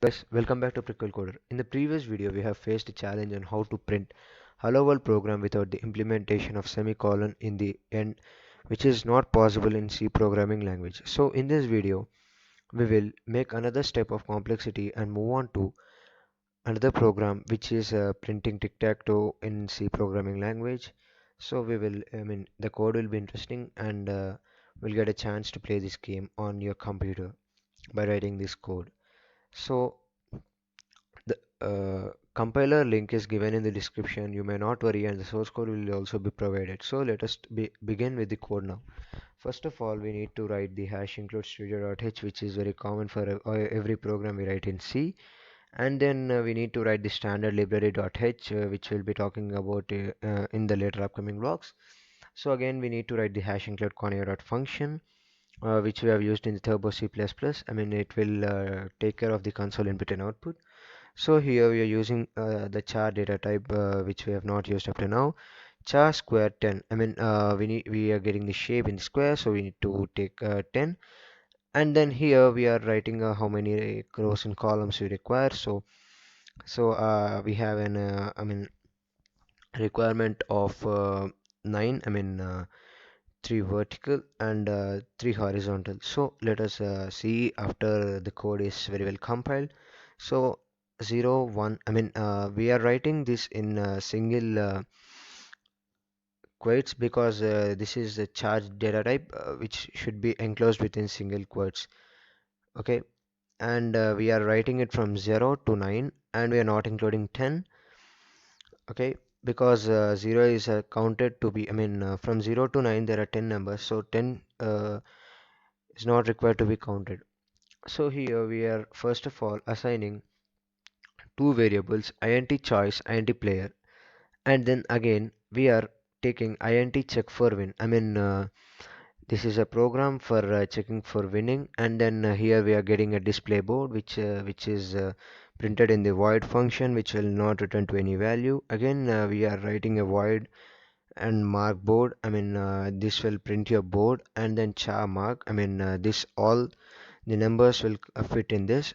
guys, welcome back to Prickle Coder. In the previous video, we have faced a challenge on how to print hello world program without the implementation of semicolon in the end, which is not possible in C programming language. So in this video, we will make another step of complexity and move on to another program which is printing Tic Tac Toe in C programming language. So the code will be interesting and we'll get a chance to play this game on your computer by writing this code. So the compiler link is given in the description. You may not worry, and the source code will also be provided. So let us begin with the code now. First of all, we need to write the hash include studio.h, which is very common for every program we write in C. And then we need to write the standard library.h, which we'll be talking about in the later upcoming blocks. So again, we need to write the hash include conio.function, which we have used in the Turbo C++. It will take care of the console input and output. So here we are using the char data type, which we have not used up to now. Char square 10. We are getting the shape in square, so we need to take 10. And then here we are writing how many rows and columns we require. So we have an requirement of 9. 3 vertical and 3 horizontal. So let us see after the code is very well compiled. So 0 1, we are writing this in single quotes because this is a charged data type which should be enclosed within single quotes. Okay, and we are writing it from 0 to 9 and we are not including 10. Okay, because 0 is counted to be, from 0 to 9 there are 10 numbers, so 10 is not required to be counted. So here we are first of all assigning two variables, int choice, int player, and then again we are taking int check for win. This is a program for checking for winning, and then here we are getting a display board which is printed in the void function, which will not return to any value. Again we are writing a void and mark board. This will print your board, and then char mark. This all the numbers will fit in this.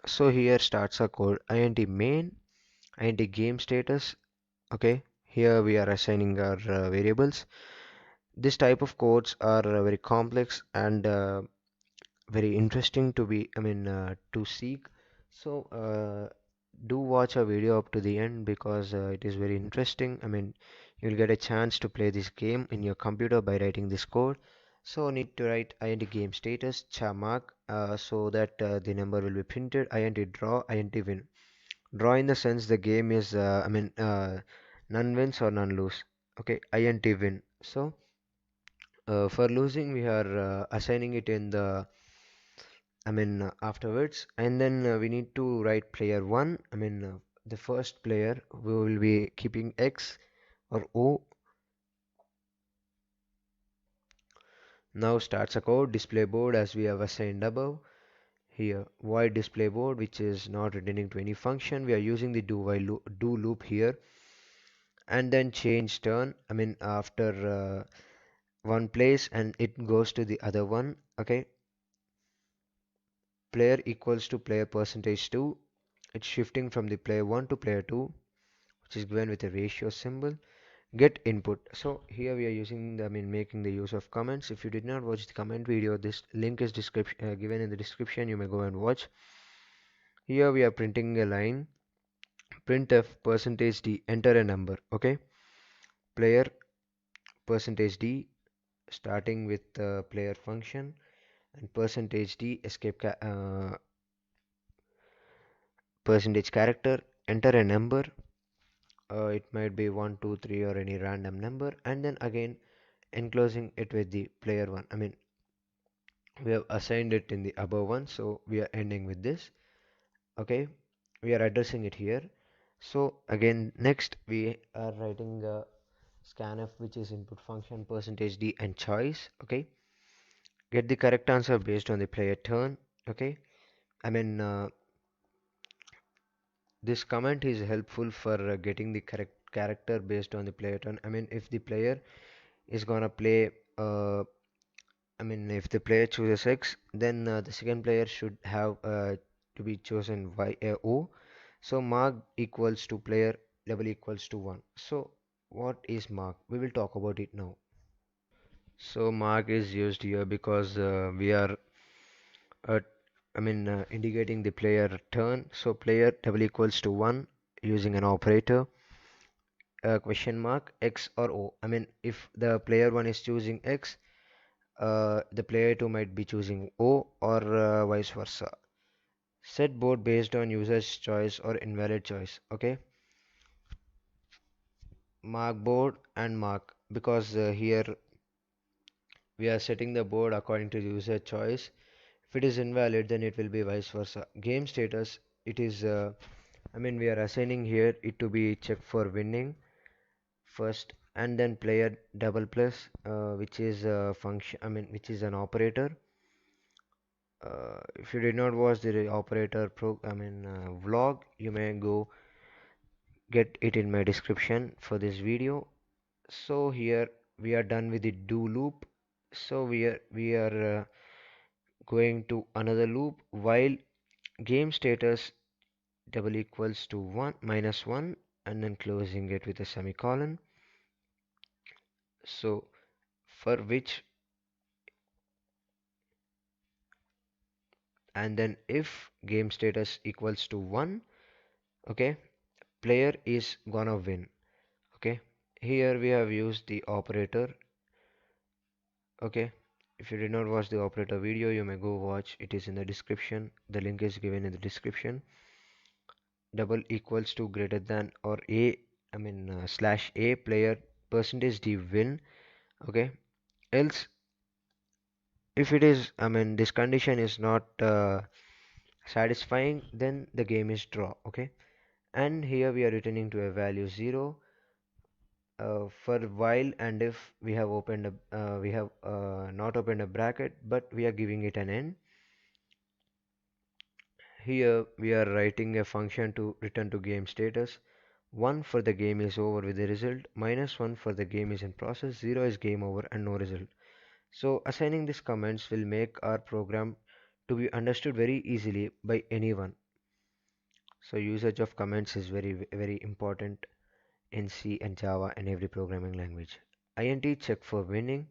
So here starts our code, int main, int game status. Okay, here we are assigning our variables. This type of codes are very complex and very interesting to be to seek. So do watch our video up to the end because it is very interesting. You'll get a chance to play this game in your computer by writing this code. So need to write int game status char mark, so that the number will be printed. Int draw, int win. Draw in the sense the game is none wins or none lose. Okay, int win. So for losing we are assigning it in the afterwards, and then we need to write player 1. The first player we will be keeping X or O. Now starts a code display board as we have assigned above. Here void display board, which is not returning to any function. We are using the do loop here, and then change turn. After one place and it goes to the other one. Okay, player equals to player percentage 2. It's shifting from the player 1 to player 2, which is given with a ratio symbol. Get input. So here we are using making the use of comments. If you did not watch the comment video, this link is description given in the description. You may go and watch. Here we are printing a line, printf percentage d, enter a number. Okay, player percentage d, starting with the player function, and percentage d escape percentage character, enter a number. It might be 1 2 3 or any random number, and then again enclosing it with the player 1. We have assigned it in the above one, so we are ending with this. Okay, we are addressing it here. So again next we are writing scanf, which is input function percentage d and choice. Okay, get the correct answer based on the player turn. Okay, I mean uh, this comment is helpful for getting the correct character based on the player turn. If the player is gonna play if the player chooses X, then the second player should have to be chosen y o. So mark equals to player level equals to 1. So what is mark? We will talk about it now. So mark is used here because we are uh, indicating the player turn. So player double equals to 1 using an operator, question mark x or o. I mean, if the player 1 is choosing x, the player 2 might be choosing o, or vice versa. Set board based on user's choice or invalid choice. Okay, mark board and mark, because here we are setting the board according to user choice. If it is invalid, then it will be vice versa. Game status, it is we are assigning here it to be check for winning first, and then player double plus, which is a function, which is an operator. If you did not watch the operator vlog, you may go get it in my description for this video. So here we are done with the do loop. So we are going to another loop while game status double equals to 1 minus 1, and then closing it with a semicolon. So for which, and then if game status equals to 1, okay, player is gonna win. Okay, here we have used the operator. Okay, if you did not watch the operator video, you may go watch, it is in the description, the link is given in the description. Double equals to greater than or a, slash a, player percentage d win. Okay, else if it is, this condition is not satisfying, then the game is draw. Okay, and here we are returning to a value 0 for while and if we have opened a we have not opened a bracket, but we are giving it an end. Here we are writing a function to return to game status. 1 for the game is over with the result, minus 1 for the game is in process, 0 is game over and no result. So assigning these comments will make our program to be understood very easily by anyone. So usage of comments is very important in C and Java and every programming language. int check for winning,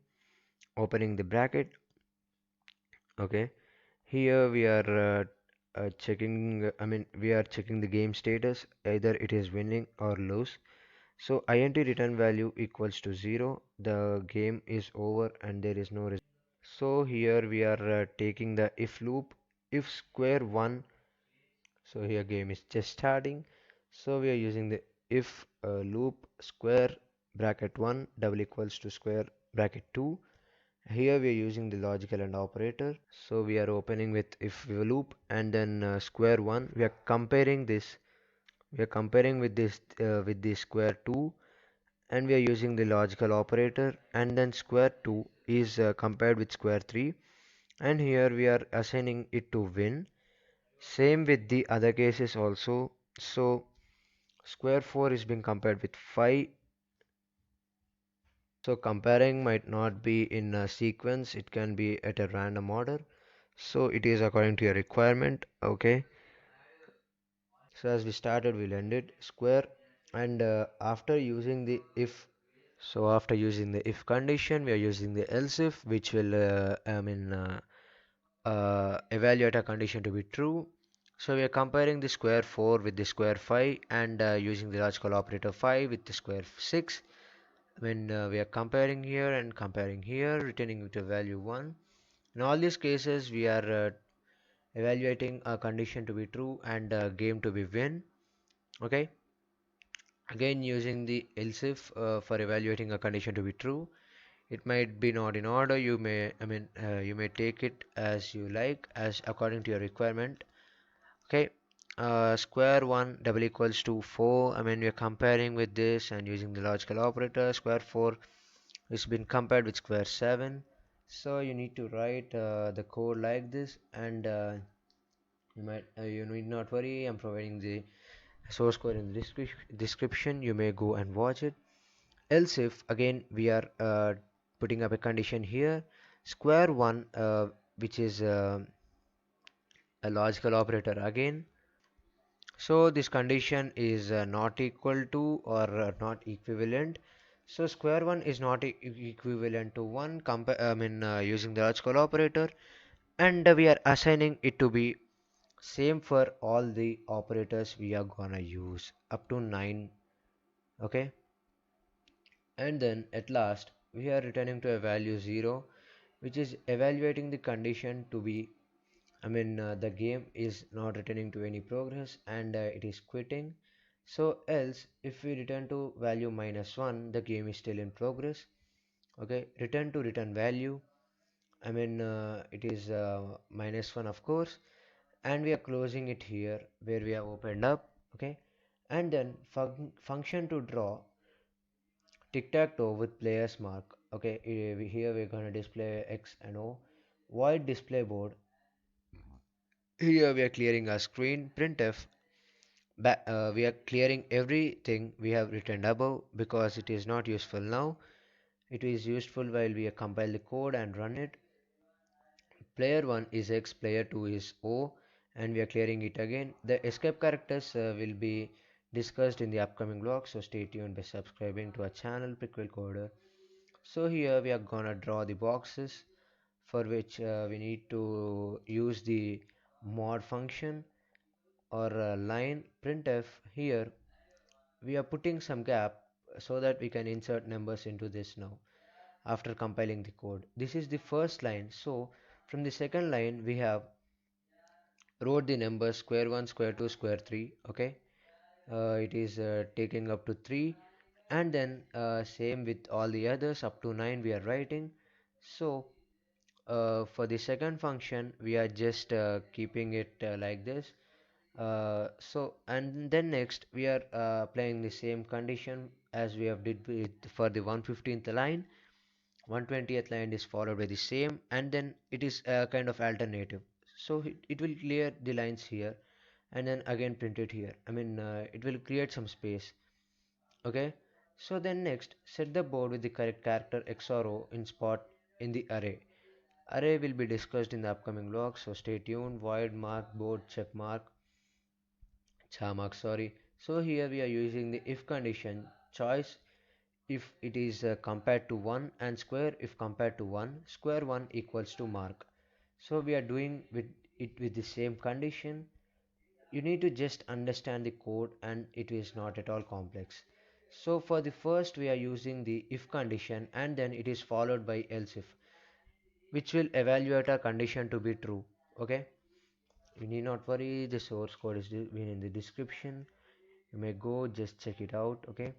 opening the bracket. Okay, here we are checking, we are checking the game status, either it is winning or lose. So int return value equals to 0, the game is over and there is no result. So here we are taking the if loop, if square 1. So here game is just starting, so we are using the if loop square bracket 1 double equals to square bracket 2. Here we are using the logical and operator. So we are opening with if loop, and then square 1, we are comparing this, we are comparing with the square 2, and we are using the logical operator, and then square 2 is compared with square 3, and here we are assigning it to win. Same with the other cases also. So square 4 is being compared with 5. So comparing might not be in a sequence, it can be at a random order. So it is according to your requirement. Okay. So as we started, we'll end it square, and after using the if, so after using the if condition, we are using the else if, which will evaluate a condition to be true. So we are comparing the square 4 with the square 5, and using the logical operator 5 with the square 6. When we are comparing here and comparing here, returning with a value 1. In all these cases, we are evaluating a condition to be true and a game to be win. Okay. Again, using the else if for evaluating a condition to be true. It might be not in order. You may, you may take it as you like, as according to your requirement. Okay. Square 1 double equals to 4. We are comparing with this and using the logical operator. Square 4 is been compared with square 7. So you need to write the code like this, and you need not worry. I'm providing the source code in the description. You may go and watch it. Else if, again we are putting up a condition here, square 1 which is a logical operator again. So this condition is not equal to or not equivalent. So square one is not equivalent to 1 using the logical operator, and we are assigning it to be same for all the operators we are gonna use up to 9. Okay, and then at last we are returning to a value 0, which is evaluating the condition to be, the game is not returning to any progress, and it is quitting. So else if we return to value -1, the game is still in progress. Okay, return to return value, it is -1 of course, and we are closing it here where we have opened up. Okay, and then function to draw tic tac toe with players mark. Okay, here we're going to display X and O. Void display board. Here we are clearing our screen. Printf. We are clearing everything we have written above because it is not useful now. It is useful while we compile the code and run it. Player 1 is X, player 2 is O, and we are clearing it again. The escape characters will be discussed in the upcoming vlog, so stay tuned by subscribing to our channel Prequel Coder. So here we are gonna draw the boxes, for which we need to use the mod function or line printf. Here we are putting some gap so that we can insert numbers into this now after compiling the code. This is the first line, so from the second line we have wrote the numbers square 1, square 2, square 3. Okay, it is taking up to 3, and then same with all the others up to 9 we are writing. So for the second function we are just keeping it like this. And then next we are applying the same condition as we have did with for the 115th line. 120th line is followed by the same, and then it is a kind of alternative. So it will clear the lines here and then again print it here. It will create some space. Okay, so then next set the board with the correct character X or O in spot in the array. Array will be discussed in the upcoming vlog, so stay tuned. Void mark board check mark mark, sorry. So here we are using the if condition choice if it is compared to 1, and square if compared to 1, square 1 equals to mark. So we are doing with it with the same condition. You need to just understand the code, and it is not at all complex. So for the first we are using the if condition, and then it is followed by else if, which will evaluate a condition to be true. Okay, you need not worry, the source code is been in the description. You may go just check it out. Okay,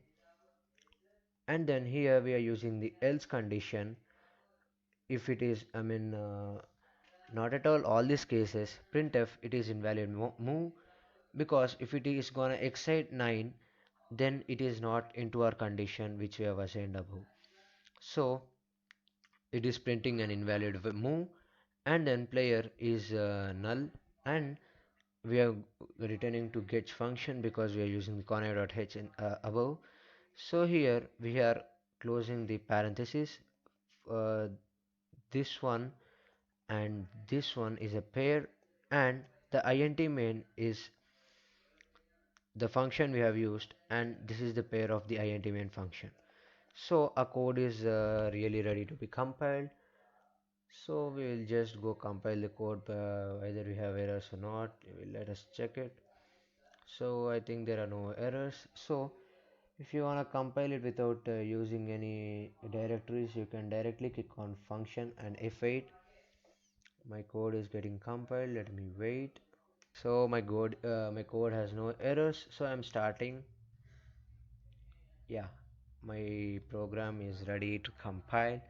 and then here we are using the else condition. If it is not at all these cases, printf it is invalid move, because if it is gonna excite 9, then it is not into our condition which we have assigned above. So it is printing an invalid move, and then player is null, and we are returning to get function because we are using the conner.h above. So here we are closing the parenthesis. uh, this one and this one is a pair, and the int main is the function we have used, and this is the pair of the int main function. So our code is really ready to be compiled. So we will just go compile the code, whether we have errors or not. Let us check it. So I think there are no errors. So if you want to compile it without using any directories, you can directly click on function and F8. My code is getting compiled. Let me wait. So my code has no errors. So I'm starting. Yeah, my program is ready to compile.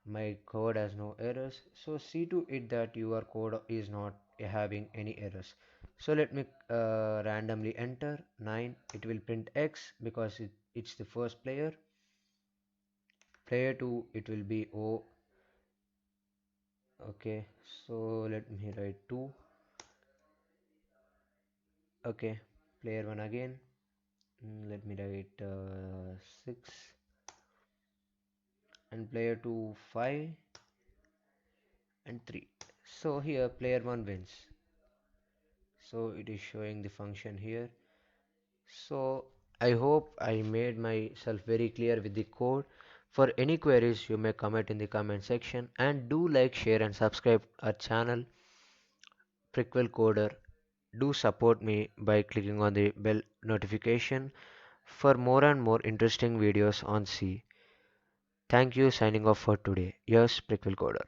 My code has no errors. So see to it that your code is not having any errors. So let me randomly enter 9. It will print X because it's the first player. Player 2 it will be O. Okay, so let me write 2. Okay, player 1 again. Let me write 6, and player 2 5 and 3. So here player 1 wins. So it is showing the function here. So I hope I made myself very clear with the code. For any queries, you may comment in the comment section, and do like, share, and subscribe our channel Prequel Coder. Do support me by clicking on the bell notification for more and more interesting videos on C. Thank you, signing off for today. Yes, Prequel Coder.